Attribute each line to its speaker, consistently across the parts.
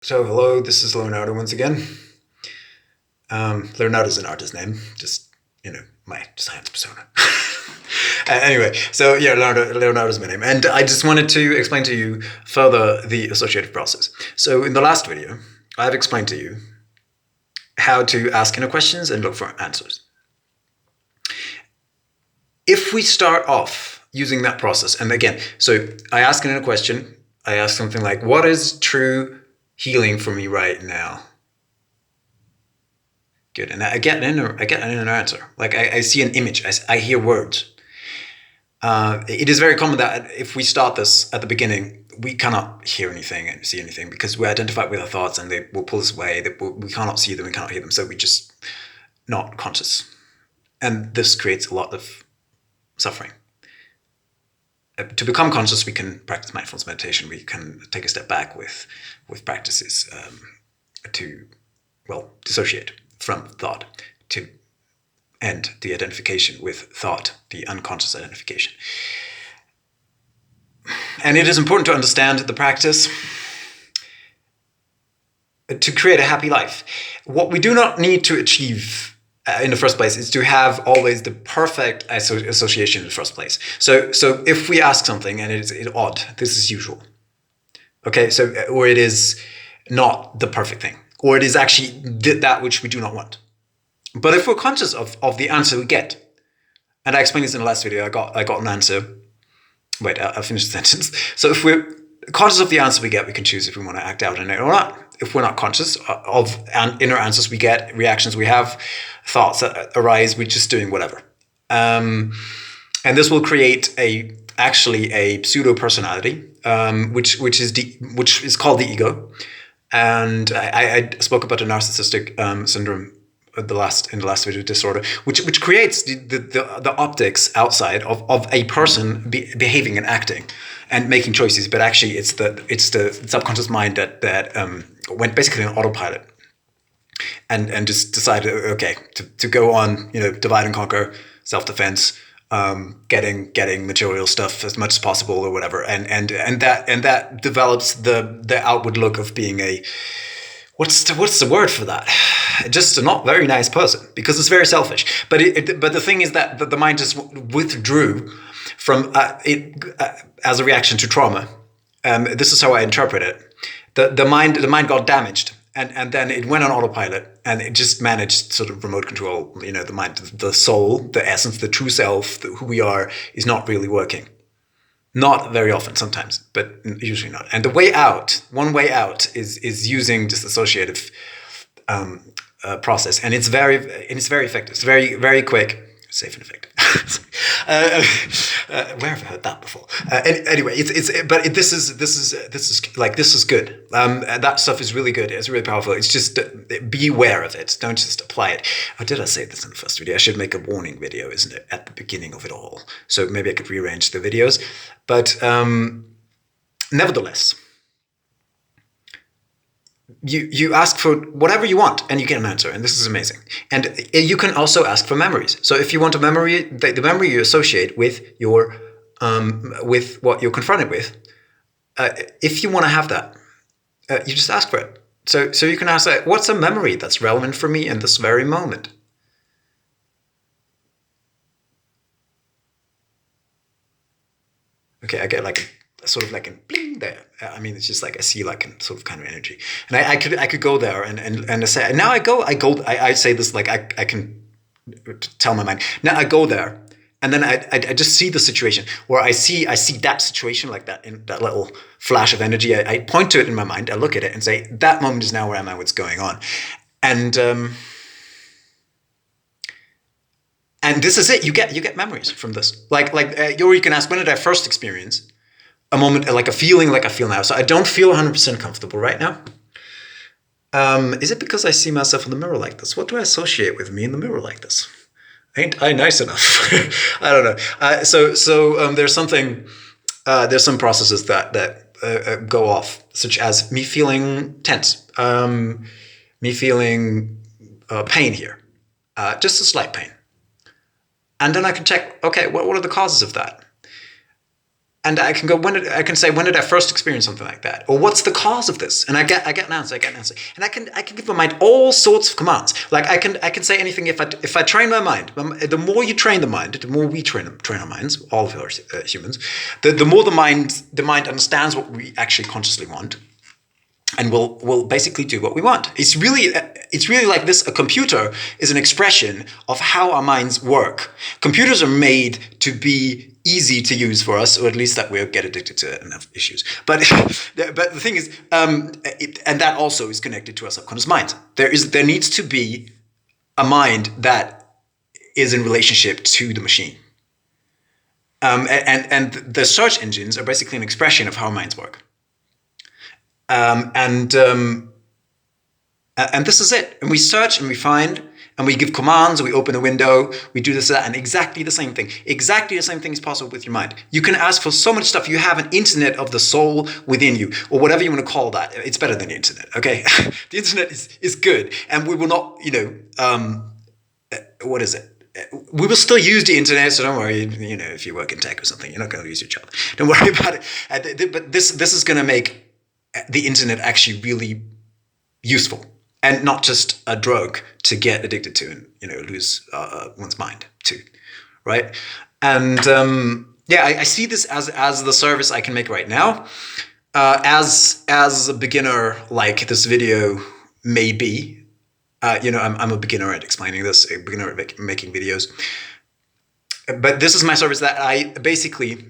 Speaker 1: So hello, this is Leonardo once again. Leonardo is an artist name, just my science persona. Anyway, so yeah, Leonardo is my name, and I just wanted to explain to you further the associative process. So in the last video, I've explained to you how to ask inner questions and look for answers. If we start off using that process, and again, so I ask an inner question, I ask something like, "What is true healing for me right now?" Good, and I get an inner answer. Like I see an image, I hear words. It is very common that if we start this at the beginning, we cannot hear anything and see anything because we identify with our thoughts and they will pull us away. We cannot see them, we cannot hear them, so we just not conscious, and this creates a lot of suffering. To become conscious, we can practice mindfulness meditation. We can take a step back with practices to dissociate from thought, to end the identification with thought, the unconscious identification. And it is important to understand the practice to create a happy life. What we do not need to achieve in the first place is to have always the perfect association in the first place. So if we ask something and it's odd, this is usual. Okay, so or it is not the perfect thing, or it is actually that which we do not want. But if we're conscious of the answer we get, and I explained this in the last video, I got an answer. Wait, I'll finish the sentence. So if we're conscious of the answer we get, we can choose if we want to act out on it or not. If we're not conscious of inner answers we get, reactions we have, thoughts that arise, we're just doing whatever. And this will create actually a pseudo personality, which is called the ego. And I spoke about the narcissistic syndrome in the last video, disorder, which creates the optics outside of a person behaving and acting and making choices, but actually it's the subconscious mind that went basically on autopilot and just decided, okay, to go on, divide and conquer, self-defense, getting material stuff as much as possible or whatever, and that develops the outward look of being a what's the word for that? Just a not very nice person, because it's very selfish. But the thing is that the mind just withdrew from it as a reaction to trauma. This is how I interpret it. The mind got damaged, and then it went on autopilot, and it just managed sort of remote control. The mind, the soul, the essence, the true self, who we are, is not really working. Not very often, sometimes, but usually not. And the way out, one way out, is using this associative process, and it's very effective. It's very, very quick, safe and effective. Where have I heard that before? Anyway, this is good. That stuff is really good. It's really powerful. It's just be aware of it. Don't just apply it. Oh, did I say this in the first video? I should make a warning video, isn't it, at the beginning of it all? So maybe I could rearrange the videos. But nevertheless, you ask for whatever you want and you get an answer, and this is amazing. And you can also ask for memories. So if you want a memory, the memory you associate with your with what you're confronted with, if you want to have that, you just ask for it. So you can ask, what's a memory that's relevant for me in this very moment? Okay, I get like sort of like a bling there. I mean, it's just like I see like a sort of kind of energy, and I could go there and say, now I say this like I can tell my mind, now I go there, and then I just see the situation, or I see that situation like that, in that little flash of energy. I point to it in my mind, I look at it and say, that moment is now where am I, what's going on, and this is it. You get memories from this. Or you can ask, when did I first experience a moment, like a feeling like I feel now? So I don't feel 100% comfortable right now. Is it because I see myself in the mirror like this? What do I associate with me in the mirror like this? Ain't I nice enough? I don't know. So there's something. There's some processes that go off, such as me feeling tense, me feeling pain here, just a slight pain. And then I can check, okay, what are the causes of that? And I can go, I can say, when did I first experience something like that? Or what's the cause of this? And I get an answer, And I can give my mind all sorts of commands. Like I can say anything if I train my mind. The more you train the mind, the more we train our minds, all of us humans, the more the mind understands what we actually consciously want, and will basically do what we want. It's really like this. A computer is an expression of how our minds work. Computers are made to be easy to use for us, or at least that we'll get addicted to enough issues. But the thing is, and that also is connected to our subconscious mind. There needs to be a mind that is in relationship to the machine. And the search engines are basically an expression of how our minds work. And this is it. And we search and we find, and we give commands, we open a window, we do this, that, and exactly the same thing. Exactly the same thing is possible with your mind. You can ask for so much stuff. You have an internet of the soul within you, or whatever you want to call that. It's better than the internet, okay? The internet is good, and we will not, what is it? We will still use the internet, so don't worry. If you work in tech or something, you're not going to lose your job. Don't worry about it. But this is going to make the internet actually really useful, and not just a drug to get addicted to and lose one's mind to, right? And I see this as the service I can make right now, as a beginner, like this video may be. I'm a beginner at explaining this, a beginner at making videos. But this is my service that I basically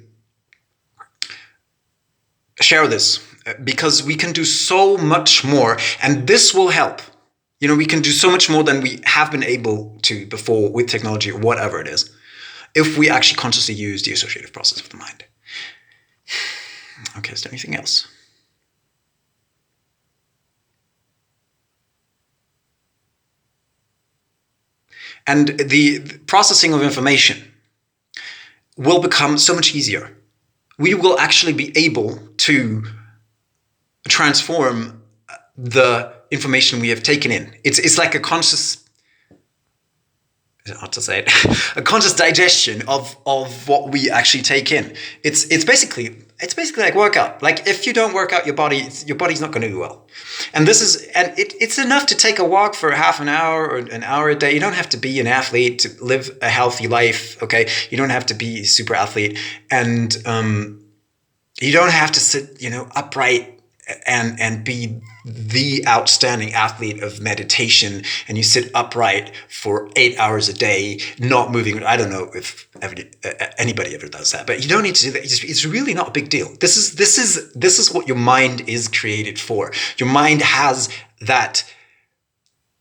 Speaker 1: share this, because we can do so much more, and this will help. We can do so much more than we have been able to before with technology or whatever it is, if we actually consciously use the associative process of the mind. Okay, is there anything else? And the processing of information will become so much easier. We will actually be able to transform the information we have taken in. It's like a conscious, how to say it, a conscious digestion of what we actually take in. It's basically like workout. Like if you don't work out your body's not going to do well. And it's enough to take a walk for half an hour or an hour a day. You don't have to be an athlete to live a healthy life. Okay, you don't have to be a super athlete, and you don't have to sit upright and be the outstanding athlete of meditation, and you sit upright for 8 hours a day, not moving. I don't know if anybody ever does that, but you don't need to do that. It's really not a big deal. This is what your mind is created for. Your mind has that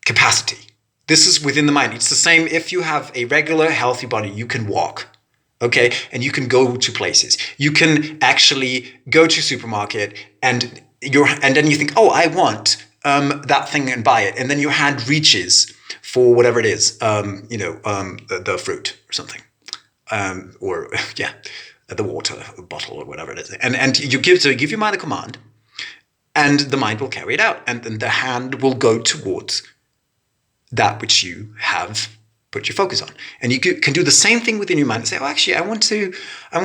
Speaker 1: capacity. This is within the mind. It's the same if you have a regular, healthy body, you can walk. Okay, and you can go to places. You can actually go to a supermarket and then you think, oh, I want that thing, and buy it, and then your hand reaches for whatever it is, the fruit or something, or the water bottle or whatever it is, and you give your mind a command, and the mind will carry it out, and then the hand will go towards that which you have put your focus on. And you can do the same thing within your mind and say, oh, actually, I want to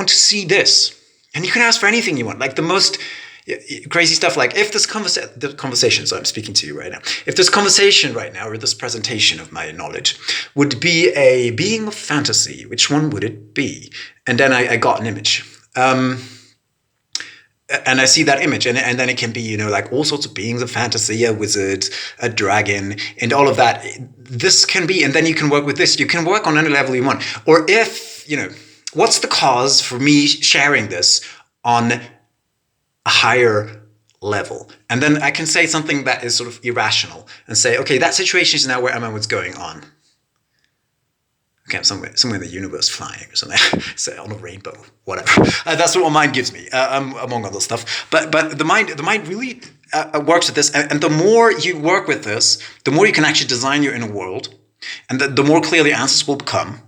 Speaker 1: see this. And you can ask for anything you want, like the most crazy stuff. Like if this the conversation, so I'm speaking to you right now, if this conversation right now, or this presentation of my knowledge would be a being of fantasy, which one would it be? And then I got an image. And I see that image, and then it can be, like all sorts of beings of fantasy, a wizard, a dragon, and all of that. This can be, and then you can work with this. You can work on any level you want. Or if, what's the cause for me sharing this on a higher level? And then I can say something that is sort of irrational and say, okay, that situation is now where am I, what's going on? Okay, I'm somewhere in the universe flying or something, say on a rainbow, whatever. That's what my mind gives me, among other stuff. But the mind really works with this, and the more you work with this, the more you can actually design your inner world, and the more clearly answers will become,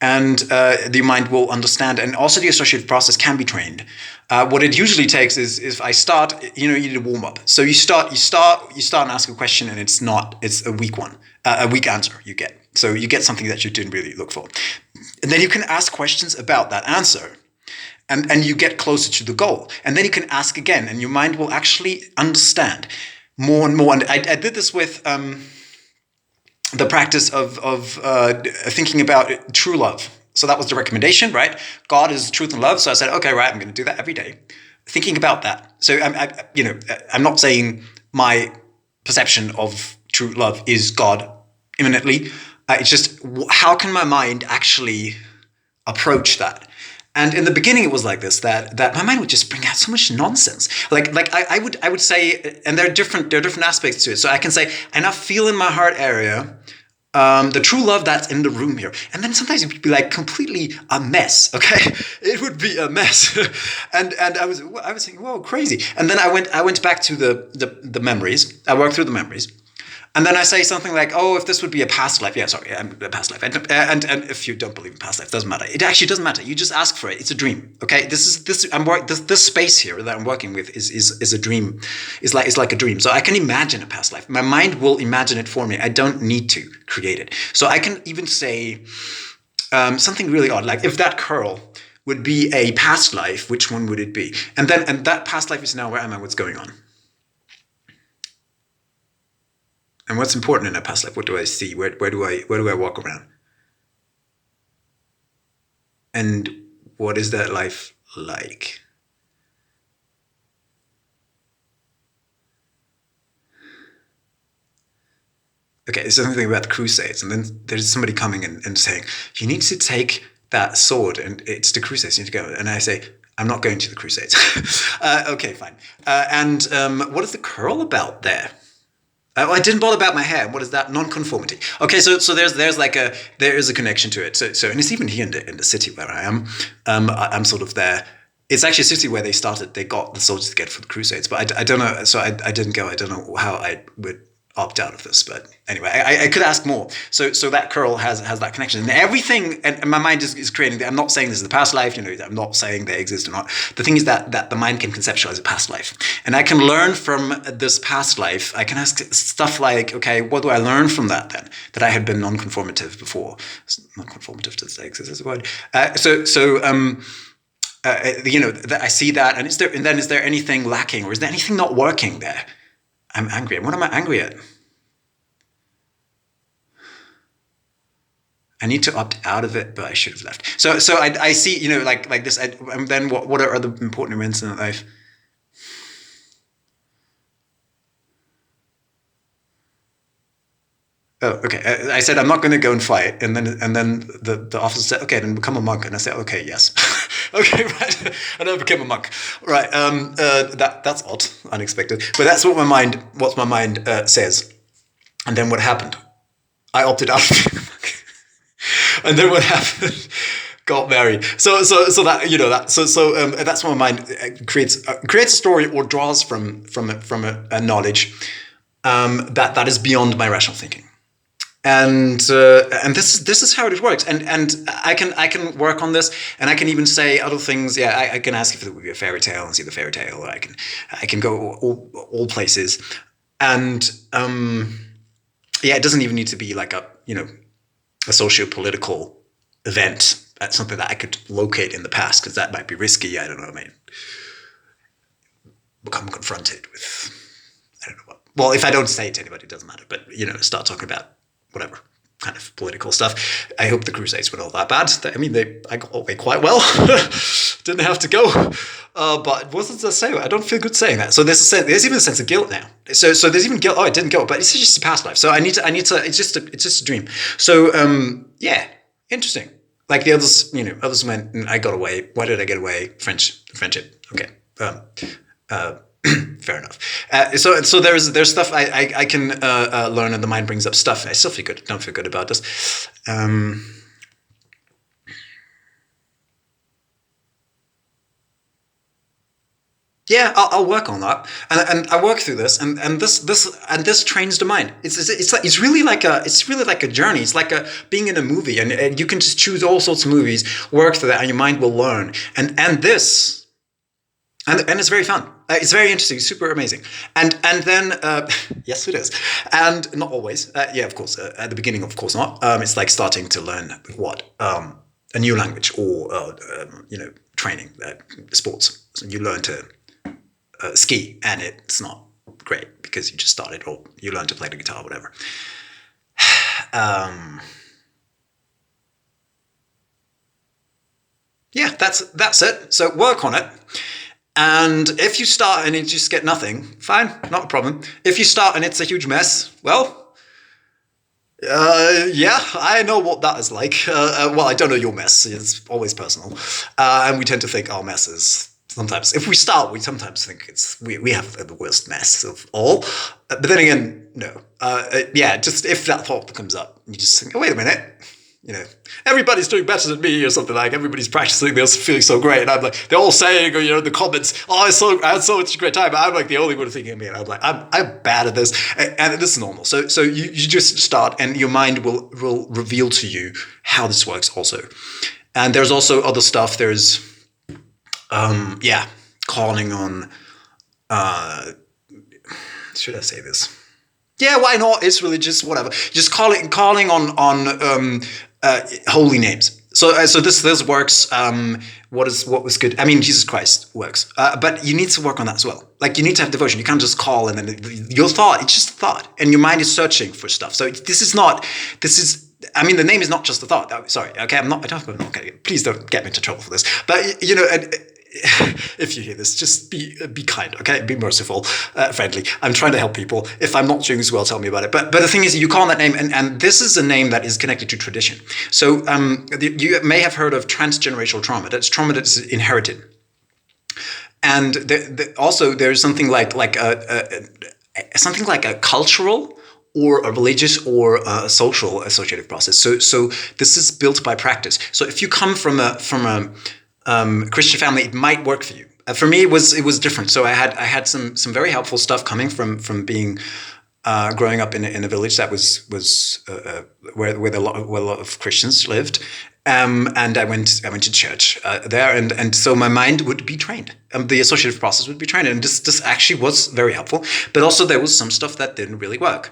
Speaker 1: and the mind will understand, and also the associative process can be trained. What it usually takes is if I start, you need a warm up. So you start and ask a question, and it's a weak one, a weak answer you get. So you get something that you didn't really look for. And then you can ask questions about that answer. and you get closer to the goal. And then you can ask again, and your mind will actually understand more and more. And I did this with the practice of thinking about true love. So that was the recommendation, right? God is truth and love. So I said, okay, right, I'm going to do that every day, thinking about that. So I'm not saying my perception of true love is God imminently. It's just how can my mind actually approach that? And in the beginning, it was like this: that my mind would just bring out so much nonsense. Like I would say, and there are different aspects to it. So I can say, and I feel in my heart area the true love that's in the room here. And then sometimes it would be like completely a mess. Okay, it would be a mess. and I was thinking, whoa, crazy. And then I went back to the memories. I worked through the memories. And then I say something like, "Oh, if this would be a past life, a past life." And if you don't believe in past life, it doesn't matter. It actually doesn't matter. You just ask for it. It's a dream. Okay, this space here that I'm working with is a dream. It's like a dream. So I can imagine a past life. My mind will imagine it for me. I don't need to create it. So I can even say something really odd, like if that curl would be a past life, which one would it be? And that past life is now, where am I? What's going on? And what's important in a past life? What do I see? Where do I walk around? And what is that life like? Okay, it's something about the Crusades, and then there's somebody coming and saying, "You need to take that sword, and it's the Crusades. You need to go." And I say, "I'm not going to the Crusades." Okay, fine. And what is the curl about there? I didn't bother about my hair. What is that? Non-conformity. Okay, so there is a connection to it. So and it's even here in the city where I am. I'm sort of there. It's actually a city where they got the soldiers together for the Crusades. But I don't know. So I didn't go. I don't know how I would opt out of this. But anyway, I could ask more. So that curl has that connection, and everything. And my mind is creating. I'm not saying this is the past life. I'm not saying they exist or not. The thing is that the mind can conceptualize a past life, and I can learn from this past life. I can ask stuff like, okay, what do I learn from that then? That I had been non-conformative before. Non-conformative, does that exist as a word? I see that, and is there anything lacking, or is there anything not working there? I'm angry. And what am I angry at? I need to opt out of it, but I should have left. So I see, like this. And then what are other important events in life? Oh, okay. I said I'm not going to go and fight, and then the officer said, "Okay, then become a monk." And I said, "Okay, yes." Okay, right. And I became a monk. Right. That's odd, unexpected, but that's what my mind says. And then what happened? I opted out of being a monk. And then what happened? Got married. So that's what my mind creates a story, or draws from a knowledge that is beyond my rational thinking. And this is how it works, and I can work on this, and I can even say other things. Yeah, I can ask if it would be a fairy tale and see the fairy tale, or I can go all places, and it doesn't even need to be like a socio-political event. That's something that I could locate in the past, because that might be risky. I don't know. I mean, become confronted with, I don't know what. Well, if I don't say it to anybody, it doesn't matter. But start talking about whatever kind of political stuff. I hope the Crusades were not that bad. I mean, I got away quite well. Didn't have to go. But what does that say? I don't feel good saying that. So there's even a sense of guilt now. So there's even guilt. Oh, I didn't go, but it's just a past life. So I need to. It's just a dream. So interesting. Like the others, others went and I got away. Why did I get away? Friendship. Okay. Fair enough. So there's stuff I can learn, and the mind brings up stuff. I still feel good. Don't feel good about this. I'll work on that, and I work through this, and this trains the mind. It's really like a journey. It's like being in a movie, and you can just choose all sorts of movies, work through that, and your mind will learn. And it's very fun. It's very interesting, super amazing. And then yes, it is. And not always. Of course. At the beginning, of course not. It's like starting to learn a new language, or training, sports. So you learn to ski, and it's not great because you just started, or you learn to play the guitar, whatever. Yeah, that's it. So work on it. And if you start and you just get nothing, fine, not a problem. If you start and it's a huge mess, well, yeah, I know what that is like. Well, I don't know your mess. It's always personal. And we tend to think our mess is sometimes, if we start, we sometimes think we have the worst mess of all. But then again, no. Yeah, just if that thought comes up, you just think, oh, wait a minute. Everybody's doing better than me or something, like everybody's practicing, they're feeling so great. And I'm like, they're all saying, or, the comments, oh, I had so much a great time. I'm like the only one thinking, man, I'm like, I'm bad at this. And this is normal. So you just start, and your mind will reveal to you how this works also. And there's also other stuff. There's, calling on, should I say this? Yeah, why not? It's religious, whatever. Just calling on holy names. So this works. What was good? I mean, Jesus Christ works, but you need to work on that as well. Like, you need to have devotion. You can't just call and then your thought. It's just a thought, and your mind is searching for stuff. So I mean, the name is not just a thought. Sorry. Okay, okay, please don't get me into trouble for this. But if you hear this, just be kind, okay? Be merciful, friendly. I'm trying to help people. If I'm not doing as well, tell me about it. But the thing is, you call that name, and this is a name that is connected to tradition. So you may have heard of transgenerational trauma. That's trauma that's inherited. And also there's something like a cultural or a religious or a social associative process. So this is built by practice. So if you come from a Christian family, it might work for you. For me, it was different. So I had some very helpful stuff coming from being growing up in a village that was where a lot of Christians lived, and I went to church there, and so my mind would be trained. The associative process would be trained, and this actually was very helpful. But also there was some stuff that didn't really work,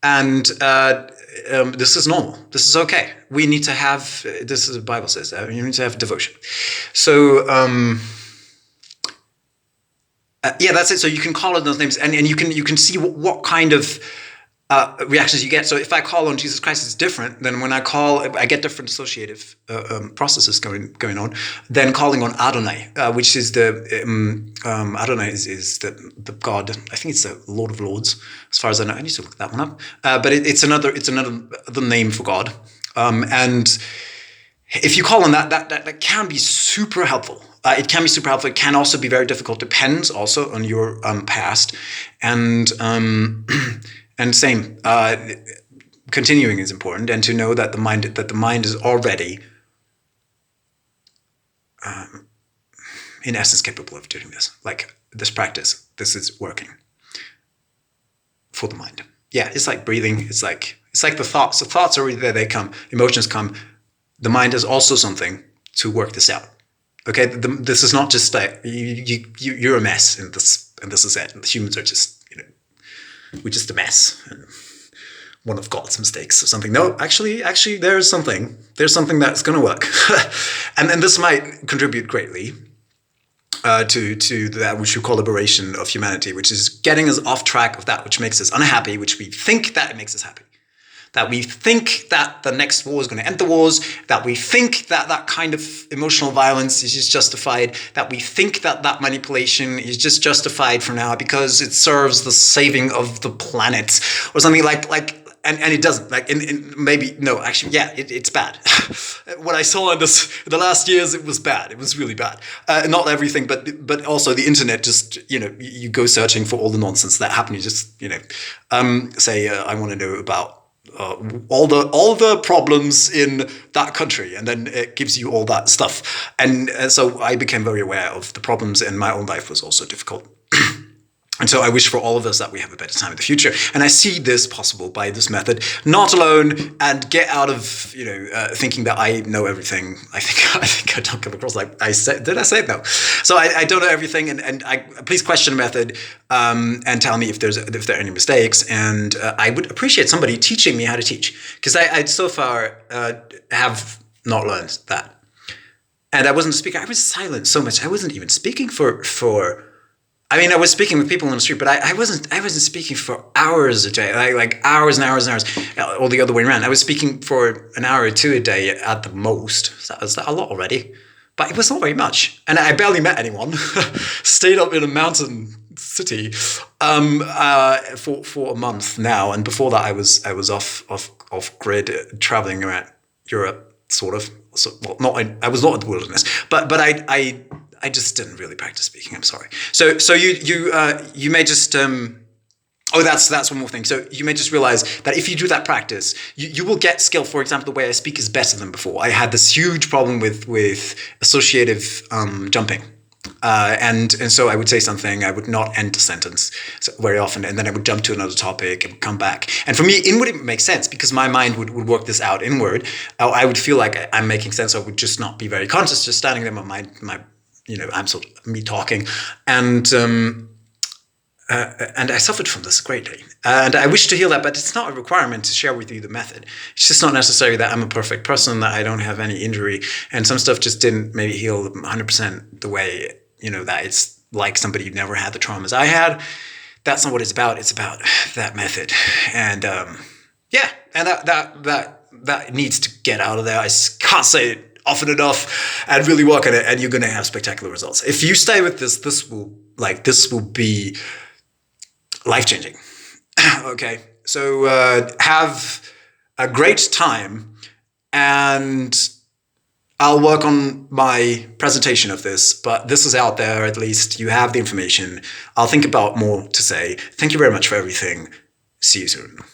Speaker 1: and this is normal. This is okay. We need to have, this is the Bible says that, you need to have devotion. So, that's it. So you can call on those names, and you can see what kind of reactions you get. So if I call on Jesus Christ, it's different than when I get different associative processes going on than calling on Adonai, which is Adonai is the God. I think it's the Lord of Lords, as far as I know. I need to look that one up. But it's another name for God. And if you call on that can be super helpful. It can be super helpful. It can also be very difficult. Depends also on your past, and same. Continuing is important, and to know that the mind is already, in essence, capable of doing this. Like this practice, this is working for the mind. Yeah, it's like breathing. It's like the thoughts. The thoughts are already there. They come. Emotions come. The mind is also something to work this out. Okay, this is not just like you're a mess, and this is it. And the humans are just we're just a mess, and one of God's mistakes or something. No, actually, there's something that's going to work, and this might contribute greatly to that which we call liberation of humanity, which is getting us off track of that which makes us unhappy, which we think that it makes us happy. That we think that the next war is going to end the wars, that we think that kind of emotional violence is just justified, that we think that manipulation is just justified for now because it serves the saving of the planet or something and it doesn't. It's bad. What I saw in the last years, it was bad. It was really bad. Not everything, but also the internet. Just you go searching for all the nonsense that happened. You just say I want to know about all the problems in that country, and then it gives you all that stuff. And so I became very aware of the problems in my own life was also difficult. And so I wish for all of us that we have a better time in the future. And I see this possible by this method, not alone, and get out of thinking that I know everything. I think I don't come across like I said. Did I say it? No. So I don't know everything, and I please question the method and tell me if there are any mistakes. And I would appreciate somebody teaching me how to teach, because I so far have not learned that. And I wasn't speaking. I was silent so much. I wasn't even speaking for. I mean, I was speaking with people on the street, but I wasn't. I wasn't speaking for hours a day, like hours and hours and hours, or the other way around. I was speaking for an hour or two a day at the most. So that was a lot already, but it was not very much. And I barely met anyone. Stayed up in a mountain city for a month now, and before that, I was off grid, traveling around Europe, sort of. So, well, I was not in the wilderness, but I just didn't really practice speaking. I'm sorry. So you may just oh, that's one more thing. So you may just realize that if you do that practice, you will get skill. For example, the way I speak is better than before. I had this huge problem with associative jumping. And so I would say something, I would not end a sentence very often, and then I would jump to another topic and come back. And for me, inward, it would make sense because my mind would work this out inward. I would feel like I'm making sense. I would just not be very conscious, just standing there, my I'm sort of me talking, and I suffered from this greatly. And I wish to heal that, but it's not a requirement to share with you the method. It's just not necessary that I'm a perfect person, that I don't have any injury. And some stuff just didn't maybe heal 100% the way, that it's like somebody who never had the traumas I had. That's not what it's about. It's about that method. And yeah, and that needs to get out of there. I can't say it often enough, and really work on it, and you're going to have spectacular results. If you stay with this, this will be life-changing. Okay, so have a great time, and I'll work on my presentation of this, but this is out there. At least you have the information. I'll think about more to say. Thank you very much for everything. See you soon.